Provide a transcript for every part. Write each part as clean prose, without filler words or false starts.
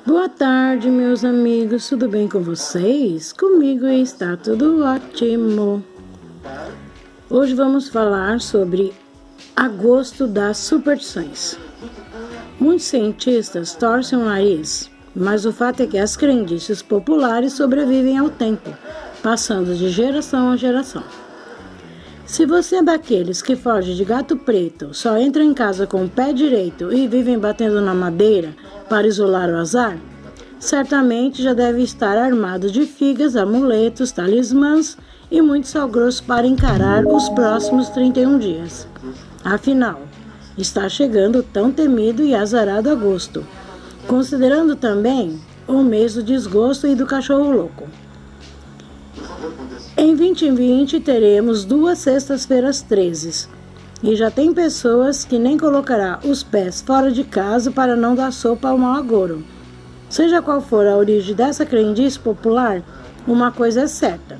Boa tarde, meus amigos, tudo bem com vocês? Comigo está tudo ótimo. Hoje vamos falar sobre agosto das superstições. Muitos cientistas torcem o nariz, mas o fato é que as crendices populares sobrevivem ao tempo, passando de geração a geração. Se você é daqueles que foge de gato preto, só entra em casa com o pé direito e vivem batendo na madeira para isolar o azar, certamente já deve estar armado de figas, amuletos, talismãs e muito sal grosso para encarar os próximos 31 dias. Afinal, está chegando o tão temido e azarado agosto, considerando também o mês do desgosto e do cachorro louco. Em 2020 teremos 2 sextas-feiras 13 e já tem pessoas que nem colocará os pés fora de casa para não dar sopa ao mau agouro. Seja qual for a origem dessa crendice popular, uma coisa é certa.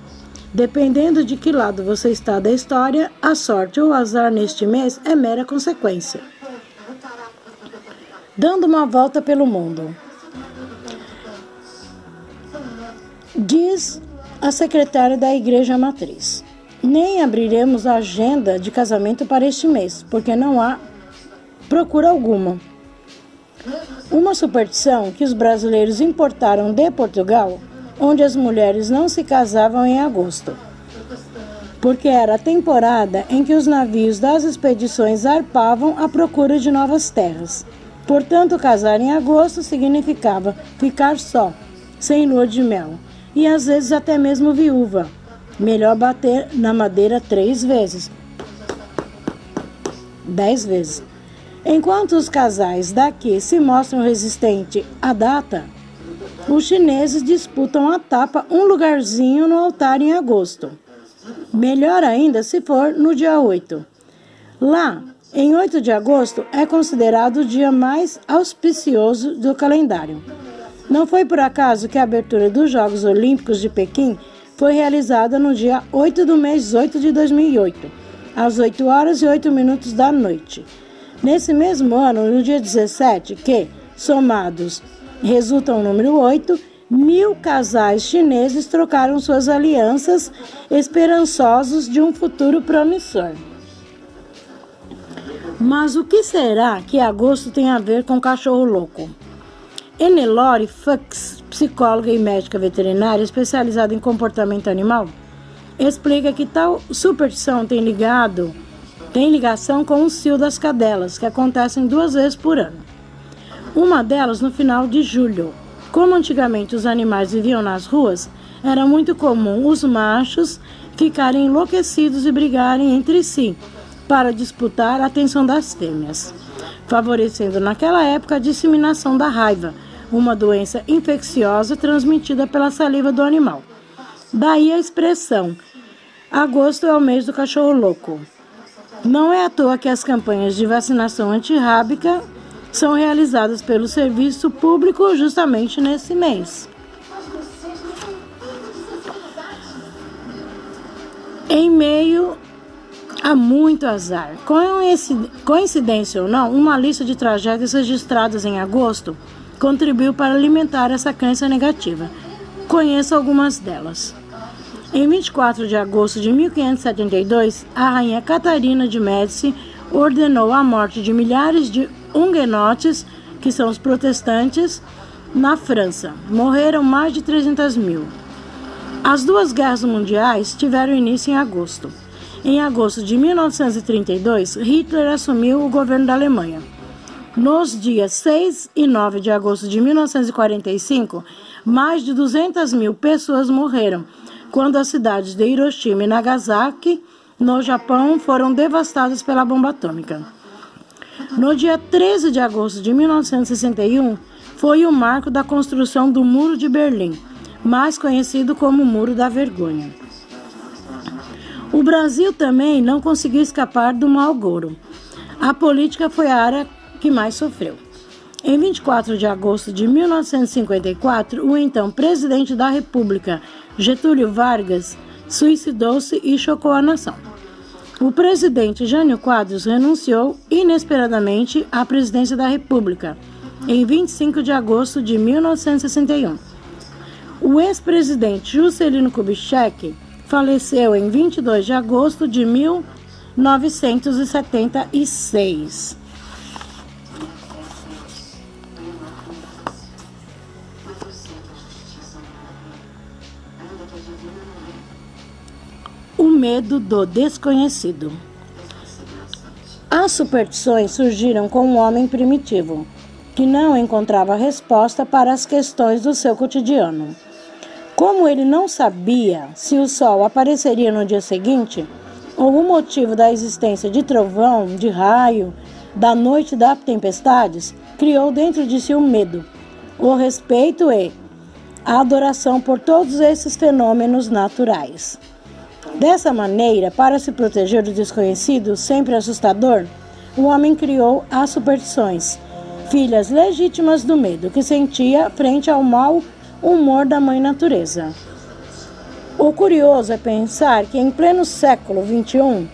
Dependendo de que lado você está da história, a sorte ou o azar neste mês é mera consequência. Dando uma volta pelo mundo. Diz a secretária da Igreja Matriz: nem abriremos a agenda de casamento para este mês, porque não há procura alguma. Uma superstição que os brasileiros importaram de Portugal, onde as mulheres não se casavam em agosto, porque era a temporada em que os navios das expedições zarpavam à procura de novas terras. Portanto, casar em agosto significava ficar só, sem lua de mel, e às vezes até mesmo viúva. Melhor bater na madeira 3 vezes. 10 vezes. Enquanto os casais daqui se mostram resistentes à data, os chineses disputam a tapa um lugarzinho no altar em agosto. Melhor ainda se for no dia 8. Lá, em 8 de agosto, é considerado o dia mais auspicioso do calendário. Não foi por acaso que a abertura dos Jogos Olímpicos de Pequim foi realizada no dia 8 do mês 8 de 2008, às 8 horas e 8 minutos da noite. Nesse mesmo ano, no dia 17, que, somados, resulta o número 8, 1000 casais chineses trocaram suas alianças, esperançosos de um futuro promissor. Mas o que será que agosto tem a ver com cachorro louco? Enelore Fuchs, psicóloga e médica veterinária especializada em comportamento animal, explica que tal superstição tem ligação com o cio das cadelas, que acontecem 2 vezes por ano. Uma delas no final de julho. Como antigamente os animais viviam nas ruas, era muito comum os machos ficarem enlouquecidos e brigarem entre si para disputar a atenção das fêmeas, favorecendo naquela época a disseminação da raiva, uma doença infecciosa transmitida pela saliva do animal. Daí a expressão: agosto é o mês do cachorro louco. Não é à toa que as campanhas de vacinação antirrábica são realizadas pelo serviço público justamente nesse mês. Em meio a muito azar, coincidência ou não, uma lista de tragédias registradas em agosto contribuiu para alimentar essa crença negativa. Conheça algumas delas. Em 24 de agosto de 1572, a rainha Catarina de Médici ordenou a morte de milhares de huguenotes, que são os protestantes, na França. Morreram mais de 300 mil. As 2 guerras mundiais tiveram início em agosto. Em agosto de 1932, Hitler assumiu o governo da Alemanha. Nos dias 6 e 9 de agosto de 1945, mais de 200 mil pessoas morreram, quando as cidades de Hiroshima e Nagasaki, no Japão, foram devastadas pela bomba atômica. No dia 13 de agosto de 1961, foi o marco da construção do Muro de Berlim, mais conhecido como Muro da Vergonha. O Brasil também não conseguiu escapar do mau agouro. A política foi a área que mais sofreu. Em 24 de agosto de 1954, o então presidente da República, Getúlio Vargas, suicidou-se e chocou a nação. O presidente Jânio Quadros renunciou inesperadamente à presidência da República em 25 de agosto de 1961. O ex-presidente Juscelino Kubitschek faleceu em 22 de agosto de 1976. O medo do desconhecido. As superstições surgiram com o homem primitivo, que não encontrava resposta para as questões do seu cotidiano. Como ele não sabia se o sol apareceria no dia seguinte, ou o motivo da existência de trovão, de raio, da noite das tempestades, criou dentro de si o medo, o respeito e a adoração por todos esses fenômenos naturais. Dessa maneira, para se proteger do desconhecido, sempre assustador, o homem criou as superstições, filhas legítimas do medo que sentia frente ao mau humor da mãe natureza. O curioso é pensar que em pleno século XXI,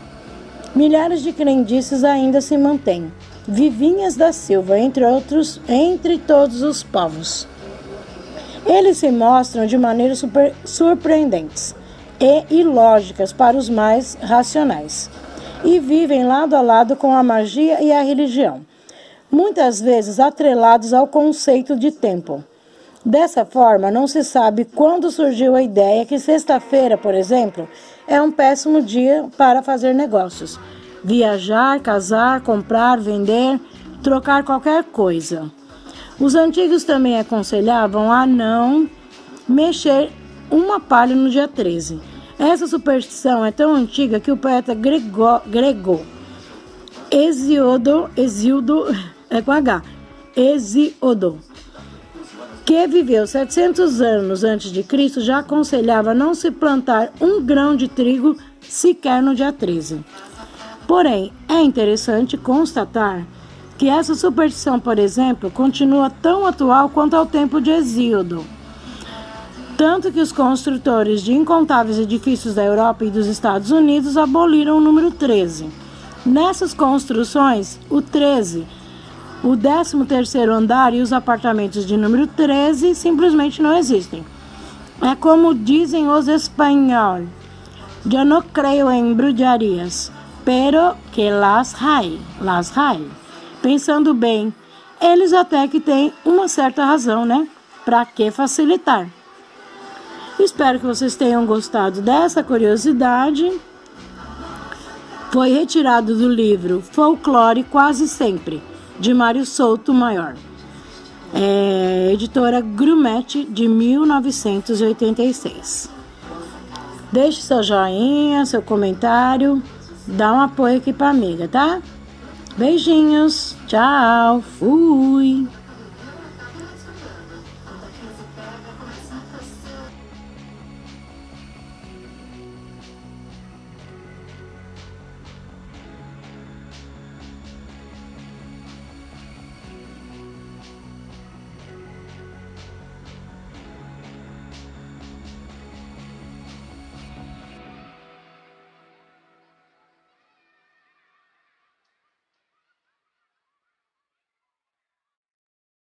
milhares de crendices ainda se mantêm, Vivinhas da Silva, entre todos os povos. Eles se mostram de maneiras surpreendentes e ilógicas para os mais racionais, e vivem lado a lado com a magia e a religião, muitas vezes atrelados ao conceito de tempo. Dessa forma, não se sabe quando surgiu a ideia que sexta-feira, por exemplo, é um péssimo dia para fazer negócios, viajar, casar, comprar, vender, trocar qualquer coisa. Os antigos também aconselhavam a não mexer uma palha no dia 13. Essa superstição é tão antiga que o poeta grego Hesíodo, que viveu 700 anos antes de Cristo, já aconselhava não se plantar um grão de trigo sequer no dia 13. Porém, é interessante constatar que essa superstição, por exemplo, continua tão atual quanto ao tempo de Hesíodo. Tanto que os construtores de incontáveis edifícios da Europa e dos Estados Unidos aboliram o número 13. Nessas construções, o 13, o 13º andar e os apartamentos de número 13 simplesmente não existem. É como dizem os espanhóis: "Eu não creio em bruxarias, pero que las hay". Pensando bem, eles até que têm uma certa razão, né? Para que facilitar? Espero que vocês tenham gostado dessa curiosidade. Foi retirado do livro Folclore Quase Sempre, de Mário Souto Maior. Editora Grumete, de 1986. Deixe seu joinha, seu comentário, dá um apoio aqui pra amiga, tá? Beijinhos, tchau, fui!